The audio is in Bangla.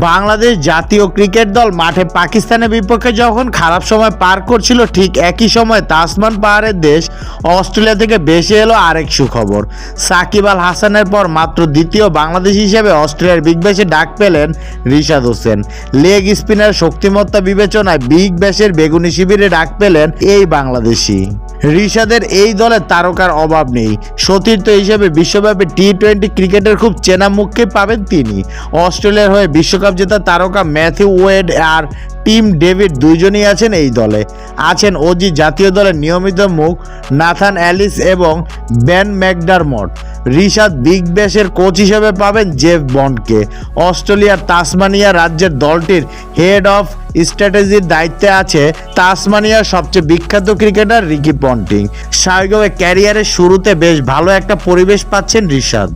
বাংলাদেশ জাতীয় ক্রিকেট দল মাঠে পাকিস্তানের বিপক্ষে যখন খারাপ সময় পার করছিল, ঠিক একই সময় তাসমান পাহাড়ের দেশ অস্ট্রেলিয়া থেকে ভেসে এলো আরেক সুখবর। সাকিব আল হাসানের পর মাত্র দ্বিতীয় বাংলাদেশ হিসেবে অস্ট্রেলিয়ার বিগ ব্যাশে ডাক পেলেন রিশাদ হোসেন। লেগ স্পিনার শক্তিমত্তা বিবেচনায় বিগ ব্যাশের বেগুনি শিবিরে ডাক পেলেন এই বাংলাদেশি। রিশাদের এই দলে তারকার অভাব নেই। সতীর্থ হিসেবে বিশ্বব্যাপী টি-20 ক্রিকেটের খুব চেনা মুখকে পাবেন তিনি। অস্ট্রেলিয়ার হয়ে বিশ্বকাপ জেতা তারকা ম্যাথিউ ওয়েড আর টিম ডেভিড দুইজনই আছেন এই দলে। আছেন অজি জাতীয় দলের নিয়মিত মুখ নাথান অ্যালিস এবং বেন ম্যাকডারমট। রিশাদ বিগ ব্যাশের কোচ হিসেবে পাবেন জেফ বন্ডকে। অস্ট্রেলিয়ার তাসমানিয়া রাজ্যের দলটির হেড অফ স্ট্র্যাটেজির দায়িত্বে আছে তাসমানিয়ার সবচেয়ে বিখ্যাত ক্রিকেটার রিকি পন্টিং। স্বাভাবিকভাবে ক্যারিয়ারের শুরুতে বেশ ভালো একটা পরিবেশ পাচ্ছেন রিশাদ।